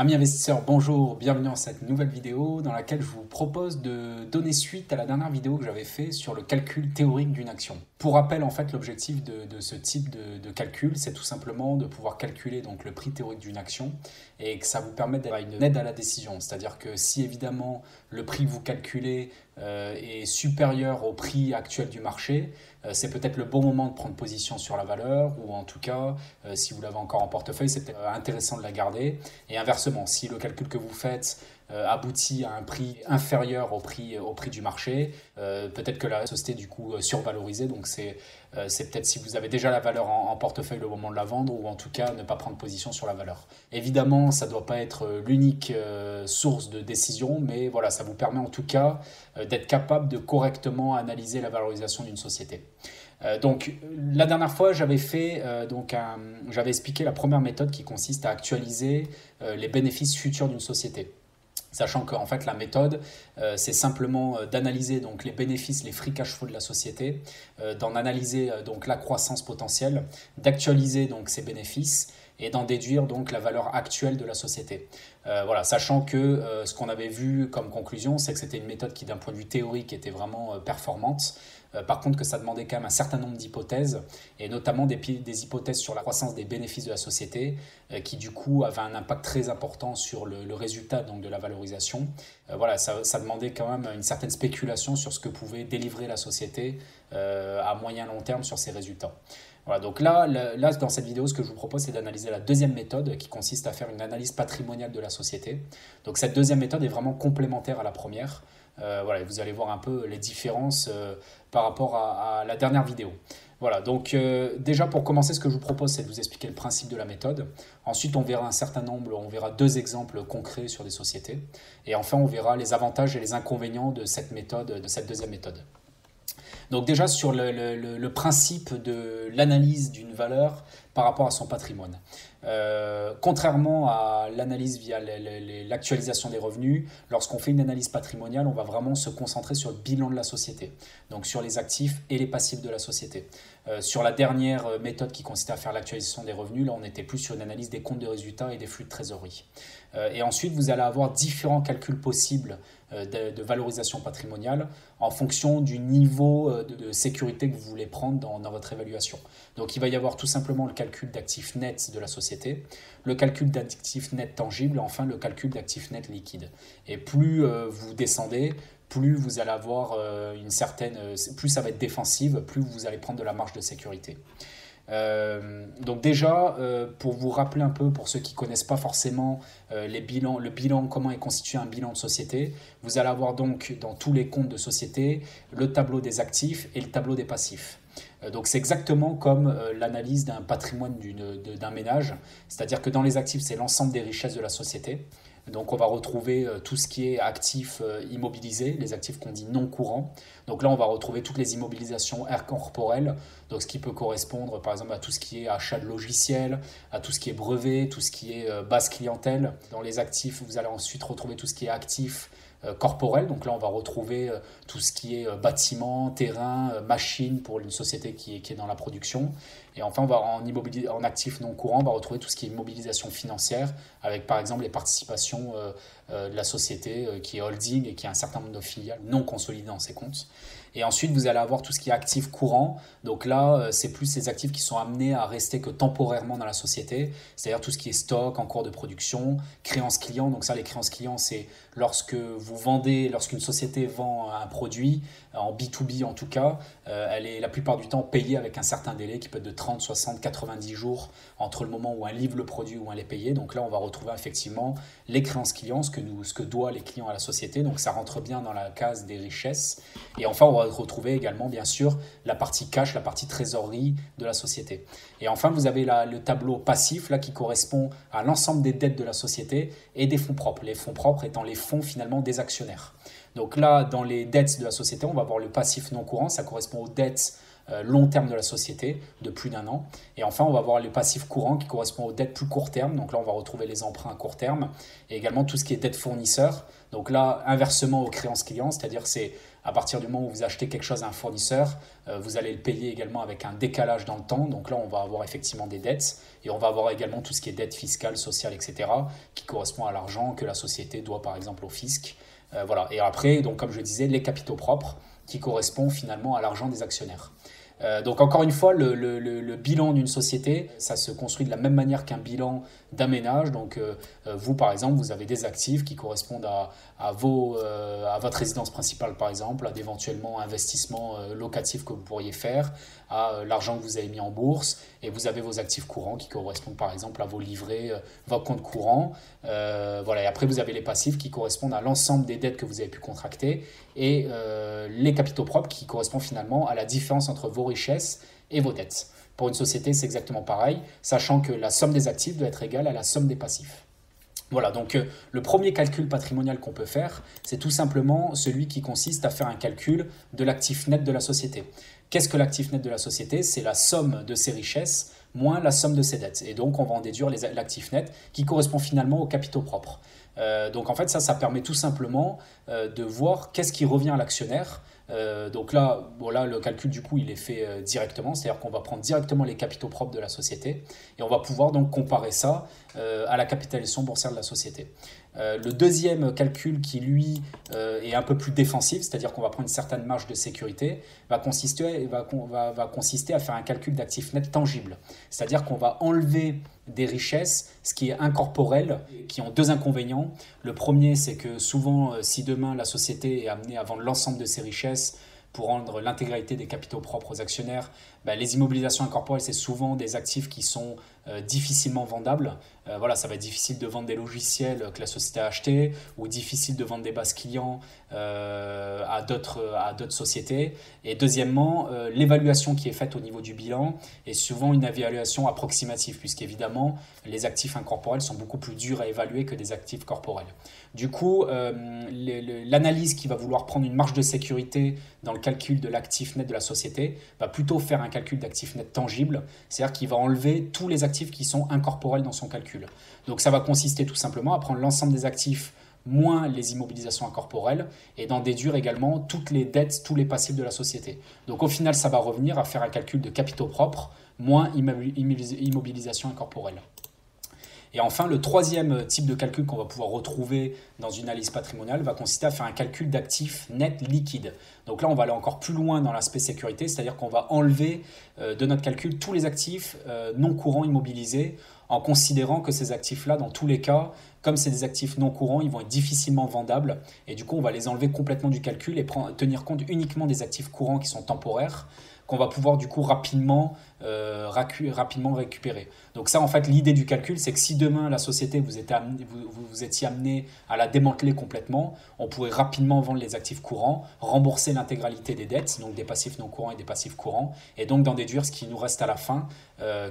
Amis investisseurs, bonjour, bienvenue dans cette nouvelle vidéo dans laquelle je vous propose de donner suite à la dernière vidéo que j'avais fait sur le calcul théorique d'une action. Pour rappel, en fait, l'objectif de ce type de calcul, c'est tout simplement de pouvoir calculer donc le prix théorique d'une action et que ça vous permette d'avoir une aide à la décision. C'est-à-dire que si évidemment le prix que vous calculez est supérieur au prix actuel du marché, c'est peut-être le bon moment de prendre position sur la valeur, ou en tout cas, si vous l'avez encore en portefeuille, c'est peut-être intéressant de la garder. Et inversement, si le calcul que vous faites aboutit à un prix inférieur au prix du marché, peut-être que la société est du coup survalorisée, donc c'est peut-être si vous avez déjà la valeur en portefeuille au moment de la vendre, ou en tout cas ne pas prendre position sur la valeur. Évidemment, ça ne doit pas être l'unique source de décision, mais voilà, ça vous permet en tout cas d'être capable de correctement analyser la valorisation d'une société. Donc la dernière fois j'avais expliqué la première méthode qui consiste à actualiser les bénéfices futurs d'une société. Sachant qu'en fait la méthode c'est simplement d'analyser donc les bénéfices, les free cash flow de la société, d'en analyser donc la croissance potentielle, d'actualiser donc ces bénéfices et d'en déduire donc la valeur actuelle de la société. Voilà, sachant que ce qu'on avait vu comme conclusion, c'est que c'était une méthode qui d'un point de vue théorique était vraiment performante. Par contre que ça demandait quand même un certain nombre d'hypothèses, et notamment des hypothèses sur la croissance des bénéfices de la société, qui du coup avaient un impact très important sur le résultat donc, de la valorisation. Voilà, ça demandait quand même une certaine spéculation sur ce que pouvait délivrer la société à moyen long terme sur ses résultats. Voilà, donc là, dans cette vidéo, ce que je vous propose, c'est d'analyser la deuxième méthode qui consiste à faire une analyse patrimoniale de la société. Donc cette deuxième méthode est vraiment complémentaire à la première. Voilà, vous allez voir un peu les différences par rapport à la dernière vidéo. Voilà, donc déjà pour commencer, ce que je vous propose, c'est de vous expliquer le principe de la méthode. Ensuite, on verra deux exemples concrets sur des sociétés. Et enfin, on verra les avantages et les inconvénients de cette méthode, de cette deuxième méthode. Donc déjà sur le principe de l'analyse d'une valeur par rapport à son patrimoine. Contrairement à l'analyse via l'actualisation des revenus, lorsqu'on fait une analyse patrimoniale, on va vraiment se concentrer sur le bilan de la société, donc sur les actifs et les passifs de la société. Sur la dernière méthode qui consistait à faire l'actualisation des revenus, là on était plus sur une analyse des comptes de résultats et des flux de trésorerie. Et ensuite, vous allez avoir différents calculs possibles de valorisation patrimoniale en fonction du niveau de sécurité que vous voulez prendre dans votre évaluation. Donc il va y avoir tout simplement le calcul d'actifs nets de la société, le calcul d'actifs nets tangibles et enfin le calcul d'actifs nets liquides. Et plus vous descendez, plus vous allez avoir plus ça va être défensive, plus vous allez prendre de la marge de sécurité. Donc déjà, pour vous rappeler un peu, pour ceux qui ne connaissent pas forcément le bilan, comment est constitué un bilan de société, vous allez avoir donc dans tous les comptes de société le tableau des actifs et le tableau des passifs. Donc c'est exactement comme l'analyse d'un patrimoine d'un ménage, c'est-à-dire que dans les actifs, c'est l'ensemble des richesses de la société. Donc on va retrouver tout ce qui est actifs immobilisés, les actifs qu'on dit non courants. Donc là on va retrouver toutes les immobilisations corporelles, donc ce qui peut correspondre par exemple à tout ce qui est achat de logiciels, à tout ce qui est brevet, tout ce qui est base clientèle. Dans les actifs, vous allez ensuite retrouver tout ce qui est actifs corporel, donc là on va retrouver tout ce qui est bâtiment, terrain, machine pour une société qui est dans la production. Et enfin, on va en actifs non courants, on va retrouver tout ce qui est mobilisation financière, avec par exemple les participations de la société qui est holding et qui a un certain nombre de filiales non consolidées dans ses comptes. Et ensuite, vous allez avoir tout ce qui est actifs courants. Donc là, c'est plus ces actifs qui sont amenés à rester que temporairement dans la société, c'est-à-dire tout ce qui est stock en cours de production, créances clients. Donc ça, les créances clients, c'est lorsqu'une société vend un produit, en B2B en tout cas, elle est la plupart du temps payée avec un certain délai qui peut être de 30, 60, 90 jours entre le moment où elle livre le produit ou elle est payée. Donc là, on va retrouver effectivement les créances clients, ce que doivent les clients à la société. Donc ça rentre bien dans la case des richesses. Et enfin, on va retrouver également, bien sûr, la partie cash, la partie trésorerie de la société. Et enfin, vous avez le tableau passif là, qui correspond à l'ensemble des dettes de la société et des fonds propres. Les fonds propres étant les fonds finalement des actionnaires. Donc là, dans les dettes de la société, on va voir le passif non courant, ça correspond aux dettes long terme de la société de plus d'un an. Et enfin, on va voir les passifs courants qui correspondent aux dettes plus court terme. Donc là, on va retrouver les emprunts à court terme et également tout ce qui est dette fournisseur. Donc là, inversement aux créances clients, c'est-à-dire c'est À partir du moment où vous achetez quelque chose à un fournisseur, vous allez le payer également avec un décalage dans le temps. Donc là, on va avoir effectivement des dettes et on va avoir également tout ce qui est dette fiscale, sociale, etc., qui correspond à l'argent que la société doit par exemple au fisc. Voilà. Et après, donc, comme je disais, les capitaux propres qui correspondent finalement à l'argent des actionnaires. Donc encore une fois, le bilan d'une société, ça se construit de la même manière qu'un bilan d'un ménage. Donc vous, par exemple, vous avez des actifs qui correspondent à votre résidence principale, par exemple, à d'éventuellement investissements locatifs que vous pourriez faire, à l'argent que vous avez mis en bourse, et vous avez vos actifs courants qui correspondent, par exemple, à vos livrets, vos comptes courants. Voilà. Et après, vous avez les passifs qui correspondent à l'ensemble des dettes que vous avez pu contracter, et les capitaux propres qui correspondent finalement à la différence entre vos richesses et vos dettes. Pour une société, c'est exactement pareil, sachant que la somme des actifs doit être égale à la somme des passifs. Voilà, donc le premier calcul patrimonial qu'on peut faire, c'est tout simplement celui qui consiste à faire un calcul de l'actif net de la société. Qu'est-ce que l'actif net de la société? C'est la somme de ses richesses moins la somme de ses dettes. Et donc, on va en déduire l'actif net qui correspond finalement aux capitaux propres. Donc en fait, ça permet tout simplement de voir qu'est-ce qui revient à l'actionnaire. Donc là, voilà, le calcul du coup, il est fait directement, c'est-à-dire qu'on va prendre directement les capitaux propres de la société et on va pouvoir donc comparer ça à la capitalisation boursière de la société. Le deuxième calcul qui, lui, est un peu plus défensif, c'est-à-dire qu'on va prendre une certaine marge de sécurité, va consister à faire un calcul d'actifs nets tangibles. C'est-à-dire qu'on va enlever des richesses, ce qui est incorporel, qui ont deux inconvénients. Le premier, c'est que souvent, si demain la société est amenée à vendre l'ensemble de ses richesses pour rendre l'intégralité des capitaux propres aux actionnaires, les immobilisations incorporelles, c'est souvent des actifs qui sont difficilement vendables. Voilà, ça va être difficile de vendre des logiciels que la société a achetés ou difficile de vendre des bases clients à d'autres sociétés. Et deuxièmement, l'évaluation qui est faite au niveau du bilan est souvent une évaluation approximative puisqu'évidemment, les actifs incorporels sont beaucoup plus durs à évaluer que des actifs corporels. Du coup, l'analyse qui va vouloir prendre une marge de sécurité dans le calcul de l'actif net de la société va plutôt faire un calcul d'actifs net tangible, c'est-à-dire qu'il va enlever tous les actifs qui sont incorporels dans son calcul. Donc ça va consister tout simplement à prendre l'ensemble des actifs moins les immobilisations incorporelles et d'en déduire également toutes les dettes, tous les passifs de la société. Donc au final, ça va revenir à faire un calcul de capitaux propres moins immobilisation incorporelle. Et enfin, le troisième type de calcul qu'on va pouvoir retrouver dans une analyse patrimoniale va consister à faire un calcul d'actifs nets liquides. Donc là, on va aller encore plus loin dans l'aspect sécurité, c'est-à-dire qu'on va enlever de notre calcul tous les actifs non courants immobilisés en considérant que ces actifs-là, dans tous les cas, comme c'est des actifs non courants, ils vont être difficilement vendables. Et du coup, on va les enlever complètement du calcul et tenir compte uniquement des actifs courants qui sont temporaires, qu'on va pouvoir du coup rapidement récupérer. Donc ça, en fait, l'idée du calcul, c'est que si demain la société, vous étiez amené à la démanteler complètement, on pourrait rapidement vendre les actifs courants, rembourser l'intégralité des dettes, donc des passifs non courants et des passifs courants, et donc d'en déduire ce qui nous reste à la fin,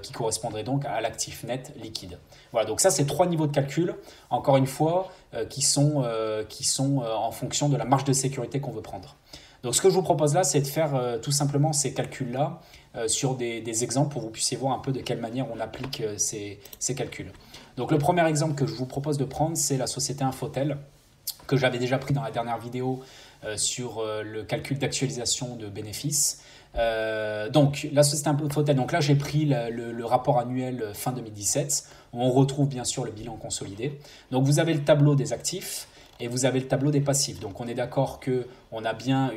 qui correspondrait donc à l'actif net liquide. Voilà, donc ça, c'est trois niveaux de calcul, encore une fois, qui sont en fonction de la marge de sécurité qu'on veut prendre. Donc ce que je vous propose là, c'est de faire tout simplement ces calculs-là sur des exemples pour que vous puissiez voir un peu de quelle manière on applique ces calculs. Donc le premier exemple que je vous propose de prendre, c'est la société Infotel, que j'avais déjà pris dans la dernière vidéo sur le calcul d'actualisation de bénéfices. Donc la société Infotel, donc là j'ai pris le rapport annuel fin 2017, où on retrouve bien sûr le bilan consolidé. Donc vous avez le tableau des actifs, et vous avez le tableau des passifs. Donc on est d'accord que on a bien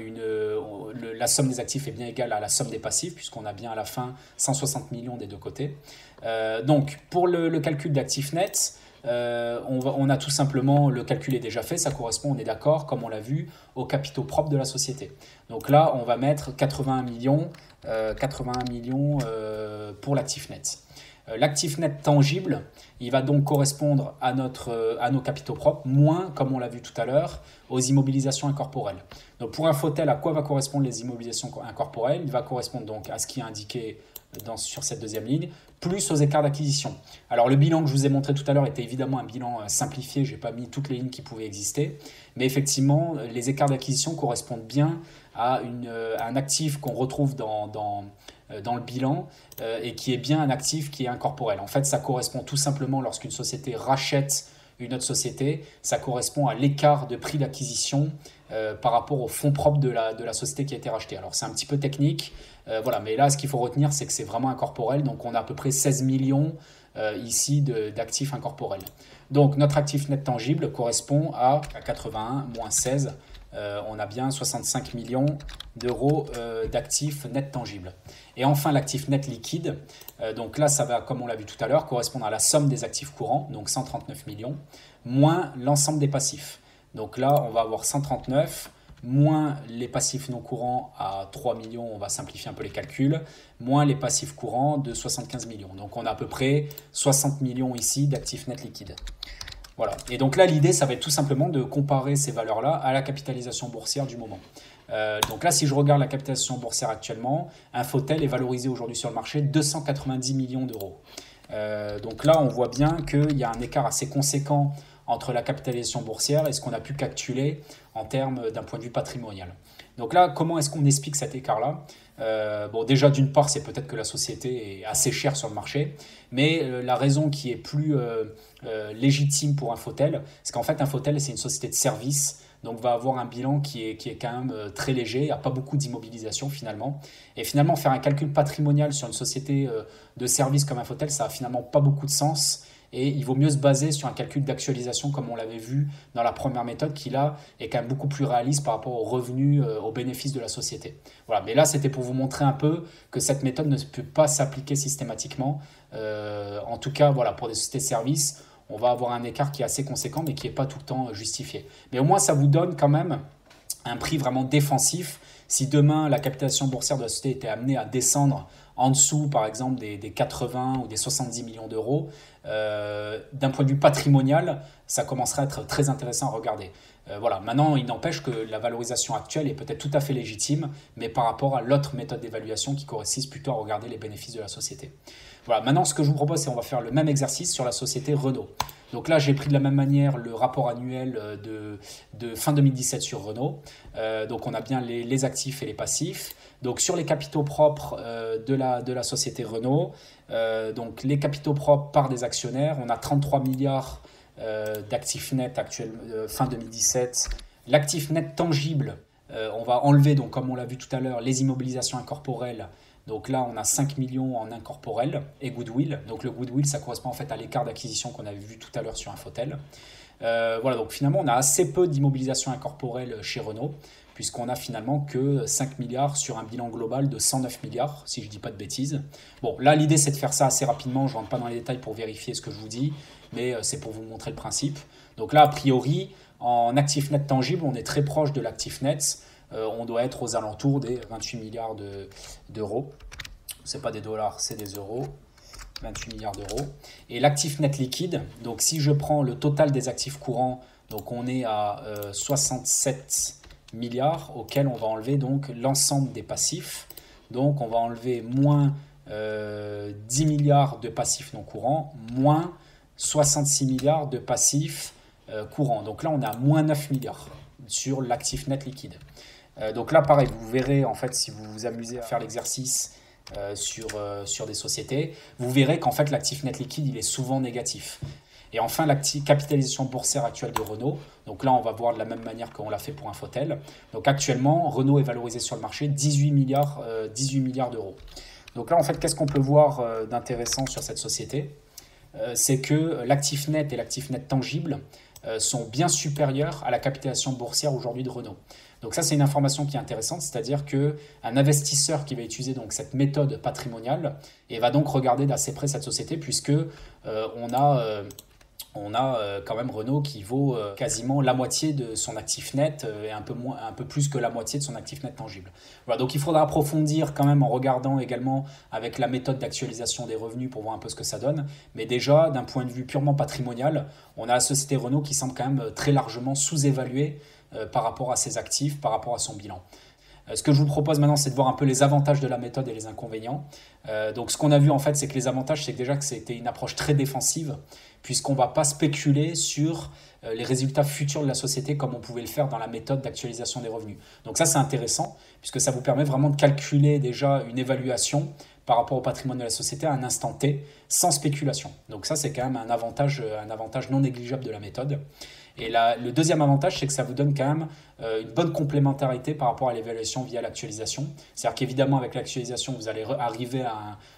la somme des actifs est bien égale à la somme des passifs, puisqu'on a bien à la fin 160 millions des deux côtés. Donc pour le calcul d'actifs nets, on a tout simplement, le calcul est déjà fait, ça correspond, on est d'accord, comme on l'a vu, aux capitaux propres de la société. Donc là, on va mettre 81 millions pour l'actif net. L'actif net tangible, il va donc correspondre à nos capitaux propres, moins, comme on l'a vu tout à l'heure, aux immobilisations incorporelles. Donc pour Infotel, à quoi va correspondre les immobilisations incorporelles? Il va correspondre donc à ce qui est indiqué sur cette deuxième ligne, plus aux écarts d'acquisition. Alors le bilan que je vous ai montré tout à l'heure était évidemment un bilan simplifié, je n'ai pas mis toutes les lignes qui pouvaient exister, mais effectivement, les écarts d'acquisition correspondent bien à un actif qu'on retrouve dans le bilan et qui est bien un actif qui est incorporel. En fait, ça correspond tout simplement lorsqu'une société rachète une autre société, ça correspond à l'écart de prix d'acquisition par rapport au fonds propre de la société qui a été rachetée. Alors c'est un petit peu technique, voilà, mais là ce qu'il faut retenir c'est que c'est vraiment incorporel, donc on a à peu près 16 millions ici d'actifs incorporels. Donc notre actif net tangible correspond à 81 moins 16, on a bien 65 millions d'euros d'actifs net tangibles. Et enfin l'actif net liquide, donc là ça va, comme on l'a vu tout à l'heure, correspondre à la somme des actifs courants, donc 139 millions, moins l'ensemble des passifs. Donc là on va avoir 139 moins les passifs non courants à 3 millions, on va simplifier un peu les calculs, moins les passifs courants de 75 millions. Donc on a à peu près 60 millions ici d'actifs net liquides. Voilà. Et donc là, l'idée, ça va être tout simplement de comparer ces valeurs-là à la capitalisation boursière du moment. Donc là, si je regarde la capitalisation boursière actuellement, Infotel est valorisé aujourd'hui sur le marché 290 millions d'euros. Donc là, on voit bien qu'il y a un écart assez conséquent entre la capitalisation boursière et ce qu'on a pu calculer en termes d'un point de vue patrimonial. Donc là, comment est-ce qu'on explique cet écart-là ? Bon, déjà, d'une part, c'est peut-être que la société est assez chère sur le marché, mais la raison qui est plus légitime pour Infotel, c'est qu'en fait, Infotel, c'est une société de service, donc va avoir un bilan qui est quand même très léger, il n'y a pas beaucoup d'immobilisation finalement. Et finalement, faire un calcul patrimonial sur une société de service comme Infotel, ça n'a finalement pas beaucoup de sens. Et il vaut mieux se baser sur un calcul d'actualisation comme on l'avait vu dans la première méthode qui là est quand même beaucoup plus réaliste par rapport aux revenus, aux bénéfices de la société. Voilà, mais là c'était pour vous montrer un peu que cette méthode ne peut pas s'appliquer systématiquement. En tout cas, voilà, pour des sociétés de services, on va avoir un écart qui est assez conséquent mais qui n'est pas tout le temps justifié. Mais au moins ça vous donne quand même un prix vraiment défensif. Si demain la capitalisation boursière de la société était amenée à descendre en dessous, par exemple, des 80 ou des 70 millions d'euros, d'un point de vue patrimonial, ça commencerait à être très intéressant à regarder. Voilà. Maintenant, il n'empêche que la valorisation actuelle est peut-être tout à fait légitime, mais par rapport à l'autre méthode d'évaluation qui consiste plutôt à regarder les bénéfices de la société. Voilà. Maintenant, ce que je vous propose, c'est qu'on va faire le même exercice sur la société Renault. Donc là, j'ai pris de la même manière le rapport annuel de fin 2017 sur Renault. Donc on a bien les actifs et les passifs. Donc sur les capitaux propres de la société Renault, donc les capitaux propres par des actionnaires, on a 33 milliards d'actifs nets actuels fin 2017. L'actif net tangible, on va enlever, donc, comme on l'a vu tout à l'heure, les immobilisations incorporelles. Donc là, on a 5 millions en incorporel et goodwill. Donc le goodwill, ça correspond en fait à l'écart d'acquisition qu'on avait vu tout à l'heure sur Infotel. Voilà, donc finalement, on a assez peu d'immobilisation incorporelle chez Renault, puisqu'on a finalement que 5 milliards sur un bilan global de 109 milliards, si je ne dis pas de bêtises. Bon, là, l'idée, c'est de faire ça assez rapidement. Je ne rentre pas dans les détails pour vérifier ce que je vous dis, mais c'est pour vous montrer le principe. Donc là, a priori, en actif net tangible, on est très proche de l'actif net. On doit être aux alentours des 28 milliards d'euros. Ce n'est pas des dollars, c'est des euros. 28 milliards d'euros. Et l'actif net liquide, donc si je prends le total des actifs courants, donc on est à 67 milliards, auquel on va enlever donc l'ensemble des passifs. Donc on va enlever moins 10 milliards de passifs non courants, moins 66 milliards de passifs courants. Donc là, on est à moins 9 milliards sur l'actif net liquide. Donc là, pareil, vous verrez, en fait, si vous vous amusez à faire l'exercice sur des sociétés, vous verrez qu'en fait, l'actif net liquide, il est souvent négatif. Et enfin, la capitalisation boursière actuelle de Renault. Donc là, on va voir de la même manière qu'on l'a fait pour Infotel. Donc actuellement, Renault est valorisé sur le marché 18 milliards d'euros. Donc là, en fait, qu'est-ce qu'on peut voir d'intéressant sur cette société ? C'est que l'actif net et l'actif net tangible sont bien supérieurs à la capitalisation boursière aujourd'hui de Renault. Donc ça, c'est une information qui est intéressante, c'est-à-dire qu'un investisseur qui va utiliser donc cette méthode patrimoniale et va donc regarder d'assez près cette société, puisque on a quand même Renault qui vaut quasiment la moitié de son actif net et un peu plus que la moitié de son actif net tangible. Voilà, donc il faudra approfondir quand même en regardant également avec la méthode d'actualisation des revenus pour voir un peu ce que ça donne. Mais déjà, d'un point de vue purement patrimonial, on a la société Renault qui semble quand même très largement sous-évaluée par rapport à ses actifs, par rapport à son bilan. Ce que je vous propose maintenant, c'est de voir un peu les avantages de la méthode et les inconvénients. Donc ce qu'on a vu en fait, c'est que les avantages, c'est que déjà que c'était une approche très défensive, puisqu'on ne va pas spéculer sur les résultats futurs de la société comme on pouvait le faire dans la méthode d'actualisation des revenus. Donc ça, c'est intéressant, puisque ça vous permet vraiment de calculer déjà une évaluation par rapport au patrimoine de la société à un instant T, sans spéculation. Donc ça, c'est quand même un avantage non négligeable de la méthode. Et le deuxième avantage, c'est que ça vous donne quand même une bonne complémentarité par rapport à l'évaluation via l'actualisation. C'est-à-dire qu'évidemment, avec l'actualisation, vous allez arriver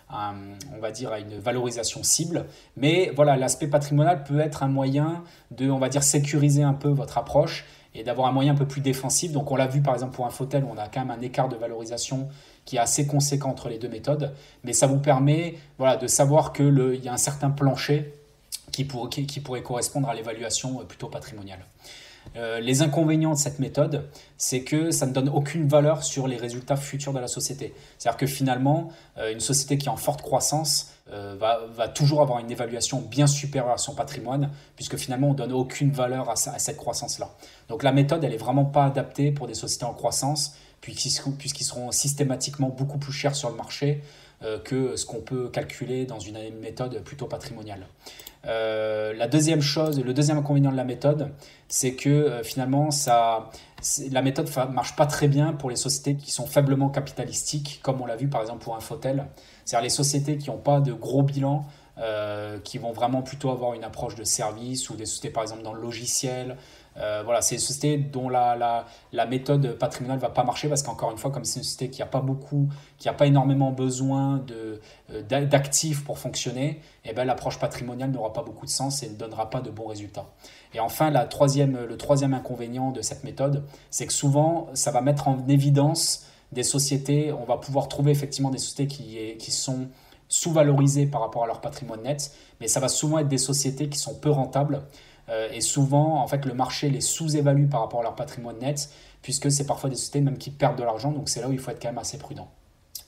on va dire, à une valorisation cible. Mais voilà, l'aspect patrimonial peut être un moyen de, on va dire, sécuriser un peu votre approche et d'avoir un moyen un peu plus défensif. Donc on l'a vu par exemple pour Infotel, où on a quand même un écart de valorisation qui est assez conséquent entre les deux méthodes. Mais ça vous permet, voilà, de savoir qu'il y a un certain plancher qui pourrait correspondre à l'évaluation plutôt patrimoniale. Les inconvénients de cette méthode, c'est que ça ne donne aucune valeur sur les résultats futurs de la société. C'est-à-dire que finalement, une société qui est en forte croissance va toujours avoir une évaluation bien supérieure à son patrimoine, puisque finalement, on ne donne aucune valeur à cette croissance-là. Donc la méthode, elle n'est vraiment pas adaptée pour des sociétés en croissance, puisqu'ils seront systématiquement beaucoup plus chers sur le marché que ce qu'on peut calculer dans une méthode plutôt patrimoniale. Le deuxième inconvénient de la méthode, c'est que finalement, la méthode ne marche pas très bien pour les sociétés qui sont faiblement capitalistiques, comme on l'a vu par exemple pour Infotel. C'est-à-dire les sociétés qui n'ont pas de gros bilan, qui vont vraiment plutôt avoir une approche de service, ou des sociétés par exemple dans le logiciel. Voilà, c'est des sociétés dont la méthode patrimoniale ne va pas marcher, parce qu'encore une fois, comme c'est une société qui n'a pas énormément besoin d'actifs pour fonctionner, et ben, l'approche patrimoniale n'aura pas beaucoup de sens et ne donnera pas de bons résultats. Et enfin, le troisième inconvénient de cette méthode, c'est que souvent, ça va mettre en évidence des sociétés. On va pouvoir trouver effectivement des sociétés qui sont sous-valorisées par rapport à leur patrimoine net, mais ça va souvent être des sociétés qui sont peu rentables. Et souvent, en fait, le marché les sous-évalue par rapport à leur patrimoine net, puisque c'est parfois des sociétés même qui perdent de l'argent, donc c'est là où il faut être quand même assez prudent.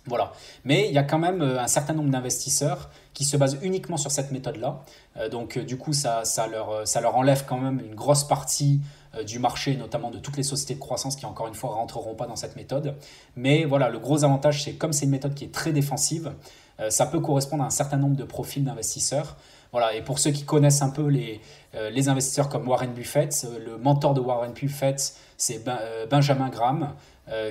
Voilà. Mais il y a quand même un certain nombre d'investisseurs qui se basent uniquement sur cette méthode-là. Donc du coup, ça leur enlève quand même une grosse partie du marché, notamment de toutes les sociétés de croissance qui, encore une fois, ne rentreront pas dans cette méthode. Mais voilà, le gros avantage, c'est comme c'est une méthode qui est très défensive, ça peut correspondre à un certain nombre de profils d'investisseurs. Voilà, et pour ceux qui connaissent un peu les investisseurs comme Warren Buffett, le mentor de Warren Buffett, c'est Benjamin Graham,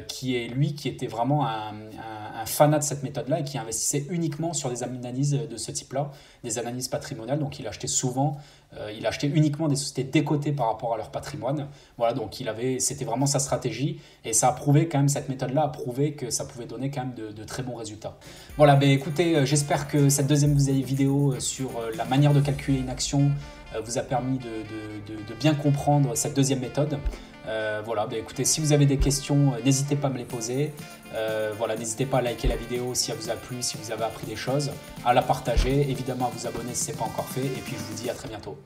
qui était vraiment un fanat de cette méthode-là et qui investissait uniquement sur des analyses de ce type-là, des analyses patrimoniales. Donc il achetait uniquement des sociétés décotées par rapport à leur patrimoine. Voilà, donc c'était vraiment sa stratégie, et ça a prouvé quand même, cette méthode-là a prouvé que ça pouvait donner quand même de très bons résultats. Voilà, écoutez, j'espère que cette deuxième vidéo sur la manière de calculer une action vous a permis de bien comprendre cette deuxième méthode. Voilà, écoutez, si vous avez des questions, n'hésitez pas à me les poser. Voilà, n'hésitez pas à liker la vidéo si elle vous a plu, si vous avez appris des choses, à la partager, évidemment à vous abonner si ce n'est pas encore fait, et puis je vous dis à très bientôt.